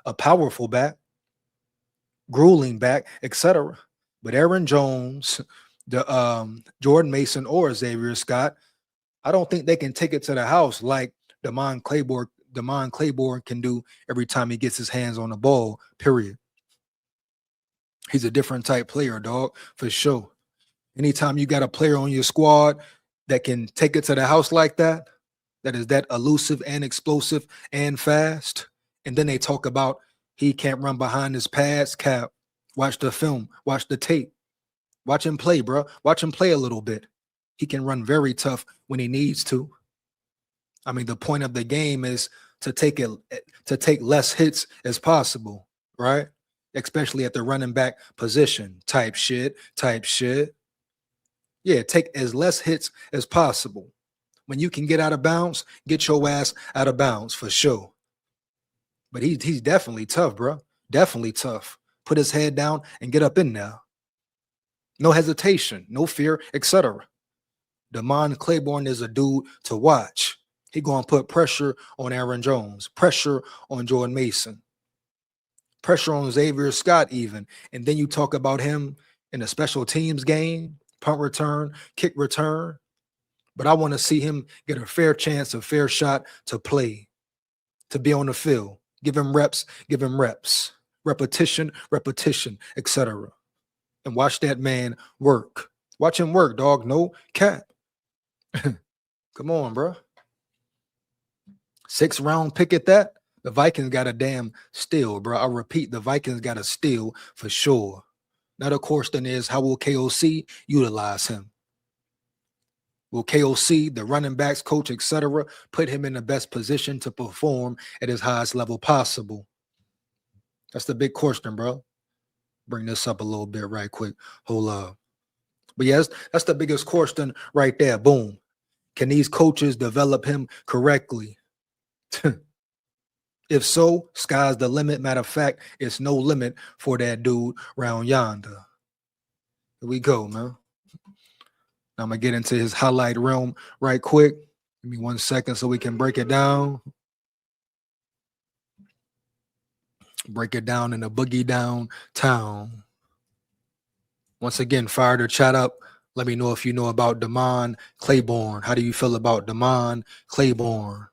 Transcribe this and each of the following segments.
a powerful back, grueling back, etc. But Aaron Jones, the Jordan Mason or Xavier Scott, I don't think they can take it to the house like Demond Claiborne can do every time he gets his hands on the ball, period. He's a different type player, dog, for sure. Anytime you got a player on your squad that can take it to the house like that, that is that elusive and explosive and fast, and then they talk about he can't run behind his pads, cap. Watch the film, watch the tape. Watch him play, bro. Watch him play a little bit. He can run very tough when he needs to. I mean, the point of the game is to take less hits as possible, right? Especially at the running back position, type shit. Yeah, take as less hits as possible. When you can get out of bounds, get your ass out of bounds for sure. But he's definitely tough, bro. Definitely tough. Put his head down and get up in there. No hesitation, no fear, etc. DeMond Claiborne is a dude to watch. He going to put pressure on Aaron Jones, pressure on Jordan Mason, pressure on Xavier Scott even. And then you talk about him in a special teams game, punt return, kick return. But I want to see him get a fair chance, a fair shot to play, to be on the field. Give him reps, repetition, etc. And watch that man work. Watch him work, dog. No cap. Come on, bro. 6th-round pick at that. The Vikings got a damn steal, bro. I repeat, the Vikings got a steal for sure. Now, the question is, how will KOC utilize him? Will KOC, the running backs coach, etc., put him in the best position to perform at his highest level possible? That's the big question, bro. Bring this up a little bit right quick. Hold up. But yes, that's the biggest question right there. Boom. Can these coaches develop him correctly? If so, sky's the limit. Matter of fact, it's no limit for that dude round yonder. Here we go, man. Now I'm going to get into his highlight realm right quick. Give me 1 second so we can break it down. Break it down in a boogie down town. Once again, fire the chat up. Let me know if you know about DeMond Claybourne. How do you feel about DeMond Claybourne?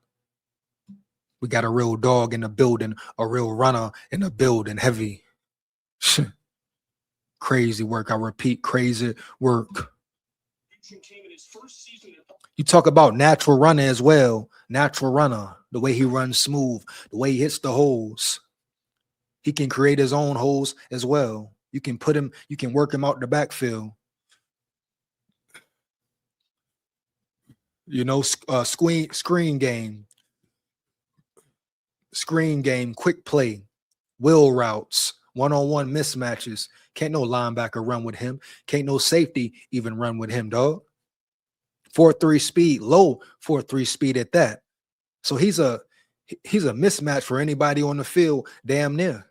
We got a real dog in the building, a real runner in the building, heavy. Crazy work. I repeat, crazy work. You talk about natural runner as well. Natural runner, the way he runs smooth, the way he hits the holes. He can create his own holes as well. You can put him, you can work him out the backfield. You know, screen game, quick play, wheel routes, one-on-one mismatches. Can't no linebacker run with him. Can't no safety even run with him, dog. 4.3 speed, low 4.3 speed at that. So he's a mismatch for anybody on the field, damn near.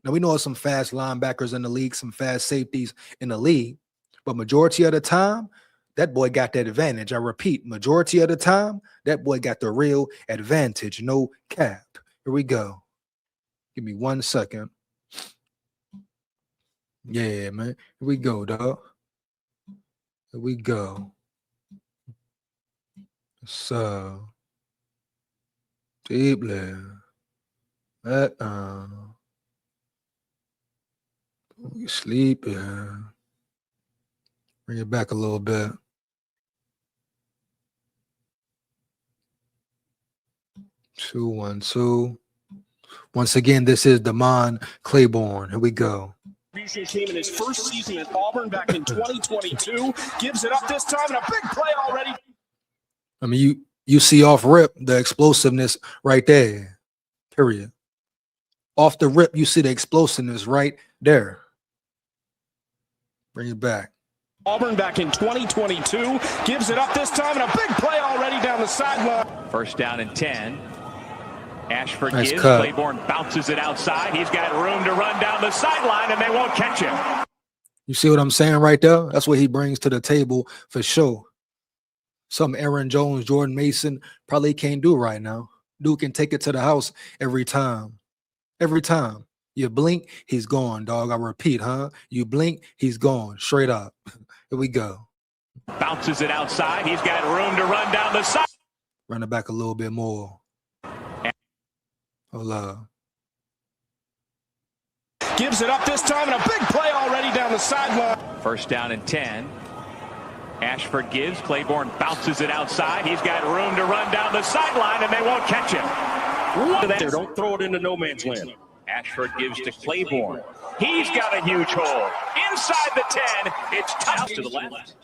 Now, we know there's some fast linebackers in the league, some fast safeties in the league, but majority of the time, that boy got that advantage. I repeat, majority of the time, that boy got the real advantage. No cap. Here we go. Give me 1 second. Yeah, man. Here we go, dog. Here we go. So, deeply. We sleeping. Bring it back a little bit. Two, 1, 2. Once again, this is DeMond Claybourne. Here we go. Team in his first season at Auburn back in 2022 gives it up this time and a big play already. I mean, you see off rip the explosiveness right there. Period. Off the rip, you see the explosiveness right there. Bring it back. Auburn back in 2022 gives it up this time and a big play already down the sideline. First down and 10. Ashford nice gives. cut. Claiborne bounces it outside. He's got room to run down the sideline, and they won't catch him. You see what I'm saying right there? That's what he brings to the table for sure. Some Aaron Jones, Jordan Mason probably can't do right now. Dude can take it to the house every time. Every time. You blink, he's gone, dog. I repeat, huh? You blink, he's gone. Straight up. Here we go. Bounces it outside. He's got room to run down the side. Run it back a little bit more. Hold up. Gives it up this time, and a big play already down the sideline. First down and 10. Ashford gives. Claiborne bounces it outside. He's got room to run down the sideline, and they won't catch him. There, don't throw it into no man's land. Ashford gives to Claiborne. He's got a huge hole. Inside the 10. It's tough to the left.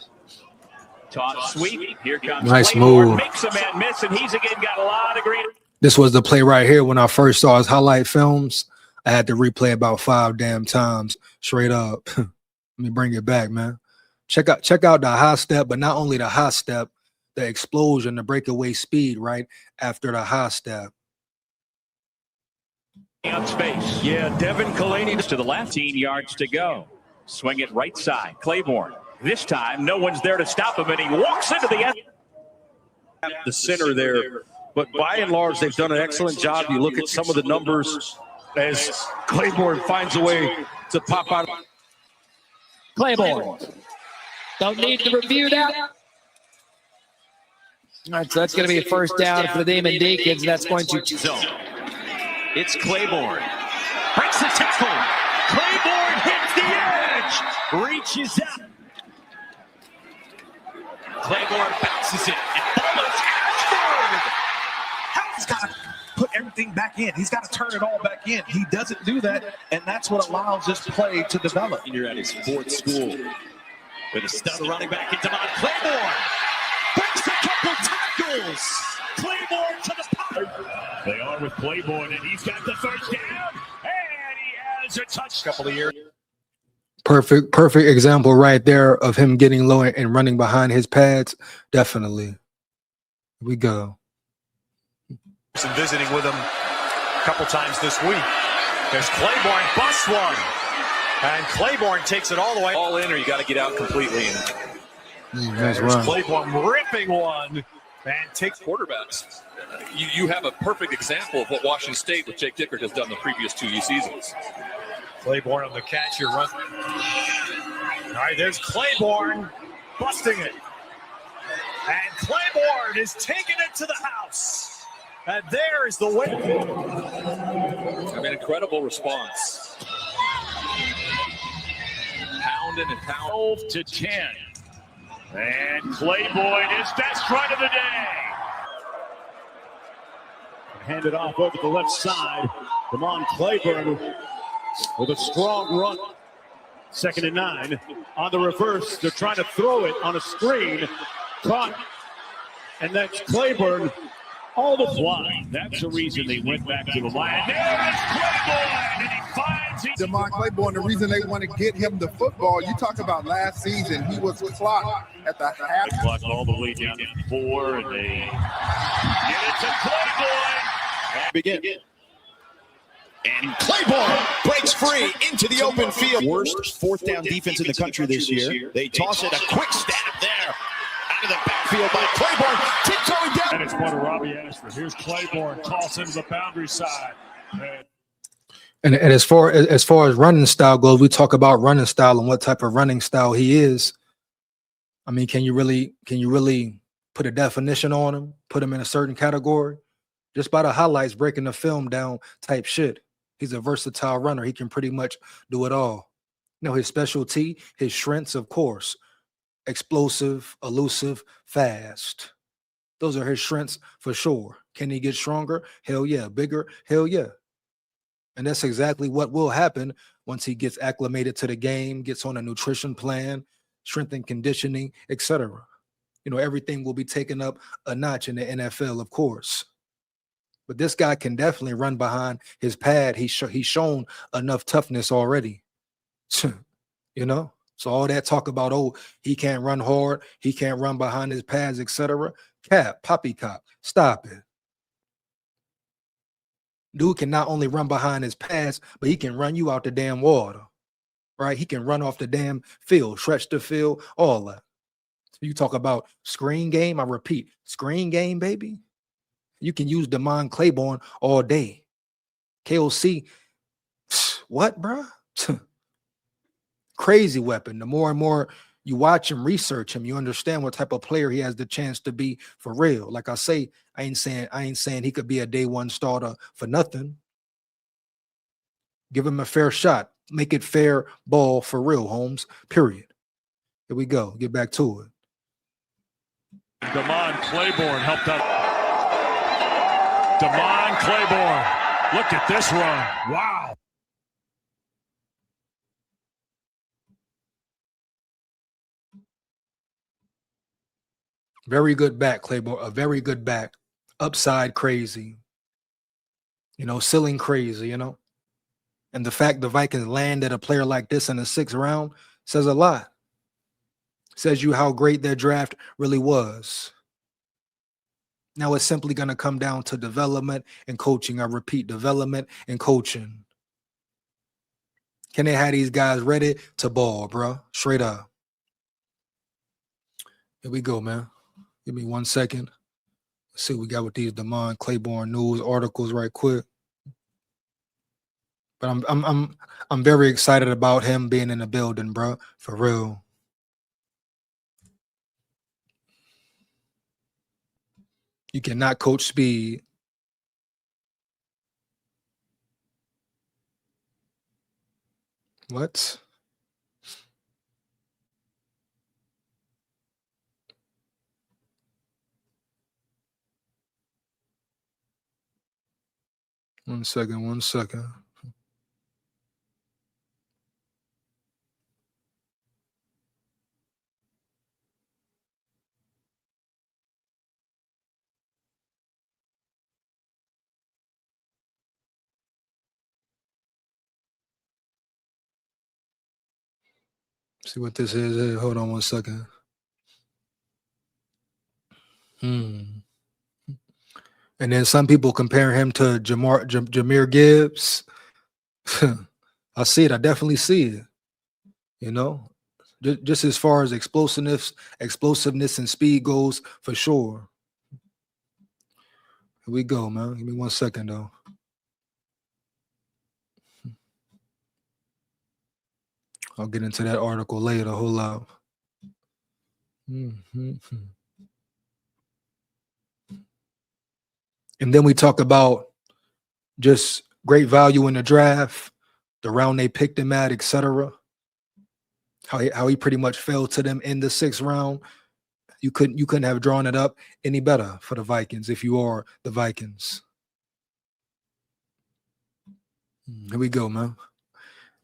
Toss sweep. Here comes nice Claiborne. move. Makes a man miss, and he's again got a lot of green. This was the play right here when I first saw his highlight films. I had to replay about 5 damn times straight up. Let me bring it back, man. Check out the high step, but not only the high step, the explosion, the breakaway speed right after the high step. On space. Yeah, Devin Kalani to the left. 15 yards to go. Swing it right side. Claiborne. This time, no one's there to stop him, and he walks into the end. The center there, but by and large, they've done an excellent job. You look at some of the numbers as Claiborne finds a way to pop out. Claiborne. Don't need to review that. All right, so that's going to be a first down for the Demon Deacons. That's going to zone. It's Claiborne. Breaks the tackle. Claiborne hits the edge. Reaches out. Claiborne bounces it and follows Ashford. He's got to put everything back in. He's got to turn it all back in. He doesn't do that, and that's what allows this play to develop. You're at his 4th school. With a stud running back into DEMOND. Claiborne breaks a couple tackles. Claiborne to the pocket. They are with Claiborne, and he's got the first down. And he has a touch. Couple of years. Perfect example right there of him getting low and running behind his pads. Definitely. Here we go. And visiting with him a couple times this week. There's Claiborne, busts one. And Claiborne takes it all the way. All in, or you got to get out completely. Nice There's run. Claiborne ripping one. And takes quarterbacks. You have a perfect example of what Washington State with Jake Dickert has done the previous 2 seasons. Claiborne on the catch here. Run. All right, there's Claiborne busting it. And Claiborne is taking it to the house. And there is the win. I mean, incredible response. Pounding and pounding. 12 to 10. And Claiborne is best run of the day. Hand it off over the left side. Man Claybourne with a strong run. 2nd and 9. On the reverse, they're trying to throw it on a screen. Caught. And that's Claiborne. All the fly. That's the reason they went back to the line. There is Claiborne, and he finds DeMond Claybourne, the reason they want to get him the football, you talk about last season, he was clocked at the half. They clock all the way down to 4, and they get it to Claiborne. Begin. And Claiborne breaks free into the open field. Worst 4th down defense in the country this year. They toss it, a quick stab there. Out of the backfield by Claiborne. Tiptoeing down. And it's one of Robbie Ashford. Here's Claiborne, toss into the boundary side. And as far as running style goes, we talk about running style and what type of running style he is. I mean, can you really put a definition on him, put him in a certain category? Just by the highlights, breaking the film down type shit. He's a versatile runner. He can pretty much do it all. You know, his specialty, his strengths, of course. Explosive, elusive, fast. Those are his strengths for sure. Can he get stronger? Hell yeah. Bigger? Hell yeah. And that's exactly what will happen once he gets acclimated to the game, gets on a nutrition plan, strength and conditioning, etc. You know, everything will be taken up a notch in the NFL, of course. But this guy can definitely run behind his pad. He's shown enough toughness already. You know? So all that talk about, oh, he can't run hard, he can't run behind his pads, etc. Cap, poppycock, stop it. Dude can not only run behind his pads, but he can run you out the damn water, right? He can run off the damn field, stretch the field, all that. So you talk about screen game, I repeat, screen game, baby. You can use DEMOND Claybourne all day. KOC, what, bro? Crazy weapon. The more and more you watch him, research him, you understand what type of player he has the chance to be for real. Like I say, I ain't saying he could be a day one starter for nothing. Give him a fair shot. Make it fair ball for real, Holmes. Period. Here we go. Get back to it. DEMOND Claybourne helped out. DEMOND Claybourne. Look at this run. Wow. Very good back, Claybourne. A very good back. Upside crazy. You know, ceiling crazy, you know. And the fact the Vikings landed a player like this in the 6th round says a lot. Says you how great their draft really was. Now it's simply going to come down to development and coaching. I repeat, development and coaching. Can they have these guys ready to ball, bro? Straight up. Here we go, man. Give me 1 second. Let's see what we got with these DEMOND Claybourne news articles right quick. But I'm very excited about him being in the building, bro. For real. You cannot coach speed. What? One second. See what this is here. Hold on 1 second. And then some people compare him to Jahmyr Gibbs. I see it. I definitely see it. You know, just as far as explosiveness and speed goes, for sure. Here we go, man. Give me 1 second, though. I'll get into that article later. Hold up. And then we talk about just great value in the draft, the round they picked him at, etc. How he pretty much fell to them in the 6th round. You couldn't have drawn it up any better for the Vikings if you are the Vikings. Here we go, man.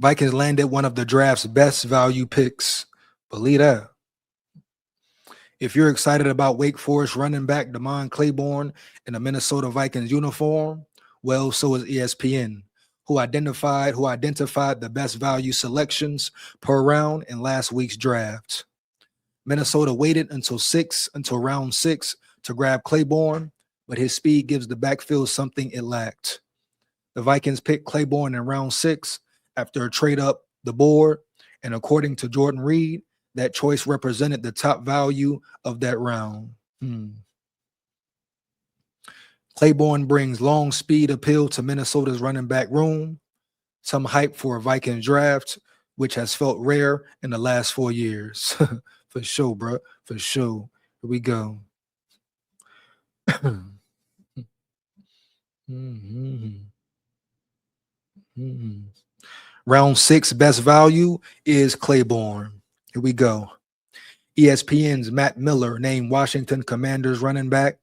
Vikings landed one of the draft's best value picks. Believe that. If you're excited about Wake Forest running back DEMOND Claybourne in a Minnesota Vikings uniform, well, so is ESPN, who identified the best value selections per round in last week's draft. Minnesota waited until round 6 to grab Claybourne, but his speed gives the backfield something it lacked. The Vikings picked Claybourne in round 6 after a trade up the board, and according to Jordan Reed, that choice represented the top value of that round. Claybourne brings long speed appeal to Minnesota's running back room, some hype for a Vikings draft, which has felt rare in the last 4 years. For sure, bro. For sure. Here we go. Round 6 best value is Claybourne. Here we go. ESPN's Matt Miller named Washington Commanders running back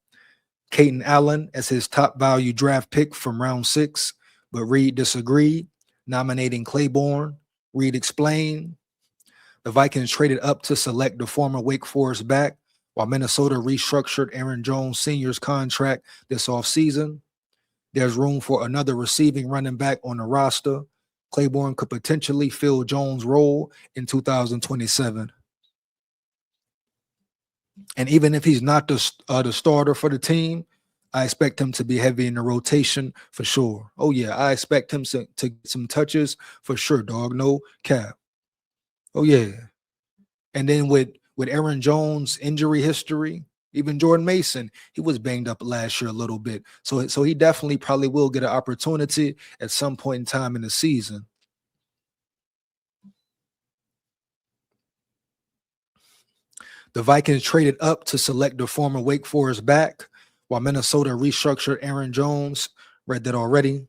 Caton Allen as his top value draft pick from round 6, but Reed disagreed, nominating Claybourne. Reed explained, the Vikings traded up to select the former Wake Forest back, while Minnesota restructured Aaron Jones Sr.'s contract this offseason. There's room for another receiving running back on the roster. Claybourne could potentially fill Jones' role in 2027. And even if he's not the starter for the team, I expect him to be heavy in the rotation for sure. Oh, yeah, I expect him to get some touches for sure, dog. No cap. Oh, yeah. And then with Aaron Jones' injury history, Even Jordan Mason, he was banged up last year a little bit. So he definitely probably will get an opportunity at some point in time in the season. The Vikings traded up to select the former Wake Forest back, while Minnesota restructured Aaron Jones. Read that already.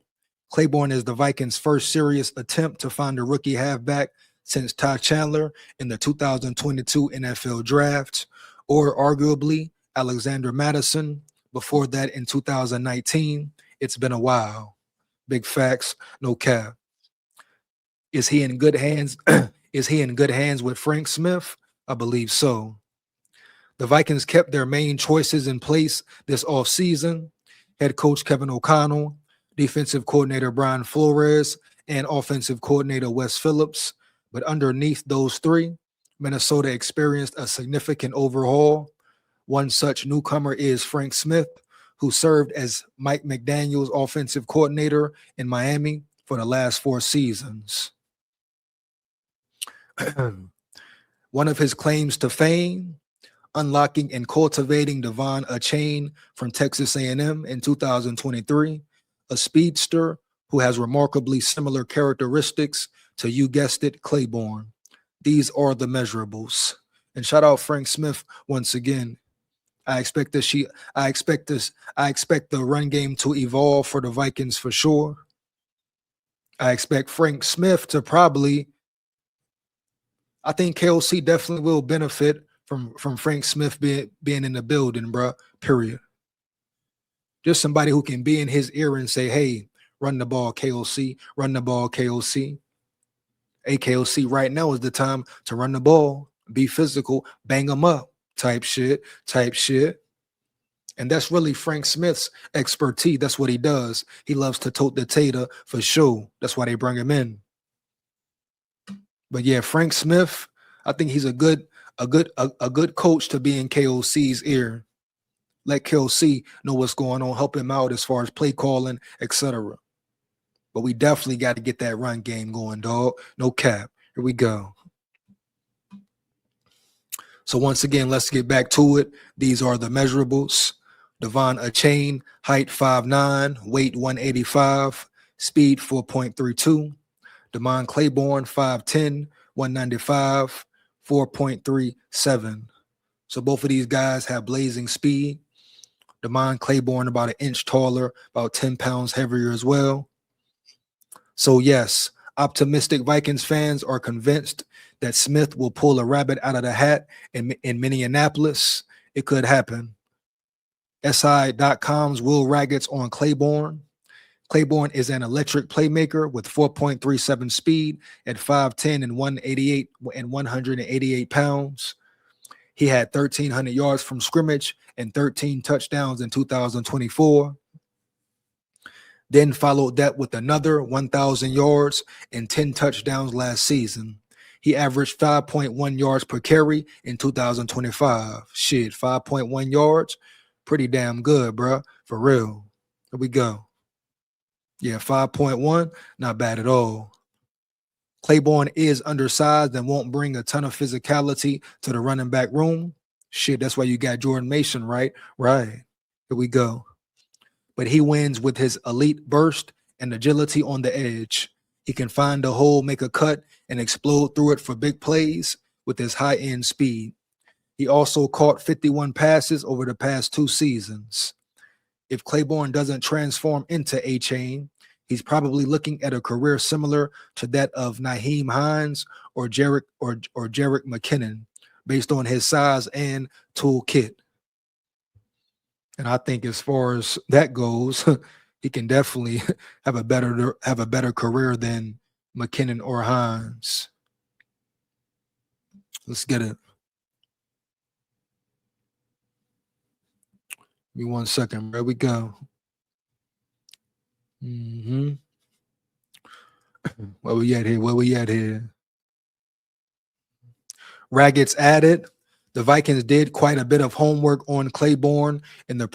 Claiborne is the Vikings' first serious attempt to find a rookie halfback since Ty Chandler in the 2022 NFL Draft, or arguably Alexander Madison before that in 2019. It's been a while. Big facts, no cap. Is he in good hands? Is he in good hands with Frank Smith? I believe so. The Vikings kept their main choices in place this offseason. Head coach Kevin O'Connell, defensive coordinator Brian Flores, and offensive coordinator Wes Phillips. But underneath those three, Minnesota experienced a significant overhaul. One such newcomer is Frank Smith, who served as Mike McDaniel's offensive coordinator in Miami for the last 4 seasons. One of his claims to fame, unlocking and cultivating DeVon Achane from Texas A&M in 2023, a speedster who has remarkably similar characteristics to, you guessed it, Claiborne. These are the measurables. And shout out Frank Smith once again. I expect the run game to evolve for the Vikings for sure. I expect Frank Smith to probably, I think KOC definitely will benefit from Frank Smith being in the building, bro. Period. Just somebody who can be in his ear and say, hey, run the ball, KOC, run the ball, KOC. Hey, KOC, right now is the time to run the ball, be physical, bang them up, type shit. And that's really Frank Smith's expertise. That's what he does. He loves to tote the tater for sure. That's why they bring him in. But yeah, Frank Smith, I think he's a good coach to be in KOC's ear. Let KOC know what's going on, help him out as far as play calling, etc. But we definitely got to get that run game going, dog. No cap. Here we go. So once again, let's get back to it. These are the measurables. DeVon Achane, height 5'9", weight 185, speed 4.32. Man Claybourne, 5'10", 195, 4.37. So both of these guys have blazing speed. Man Claybourne about an inch taller, about 10 pounds heavier as well. So yes, optimistic Vikings fans are convinced that Smith will pull a rabbit out of the hat in Minneapolis. It could happen. SI.com's Will Raggett's on Claiborne. Claiborne is an electric playmaker with 4.37 speed at 5'10" and 188 pounds. He had 1,300 yards from scrimmage and 13 touchdowns in 2024. Then followed that with another 1,000 yards and 10 touchdowns last season. He averaged 5.1 yards per carry in 2025. Shit, 5.1 yards. Pretty damn good, bro. For real. Here we go. Yeah, 5.1. Not bad at all. Claiborne is undersized and won't bring a ton of physicality to the running back room. Shit, that's why you got Jordan Mason, right? Right. Here we go. But he wins with his elite burst and agility on the edge. He can find a hole, make a cut, and explode through it for big plays with his high-end speed. He also caught 51 passes over the past 2 seasons. If Claiborne doesn't transform into Achane, he's probably looking at a career similar to that of Nyheim Hines or Jerick McKinnon, based on his size and toolkit. And I think as far as that goes, he can definitely have a better career than McKinnon or Hines. Let's get it. Give me 1 second. There we go. Where we at here? Raggett's added. The Vikings did quite a bit of homework on Claiborne in the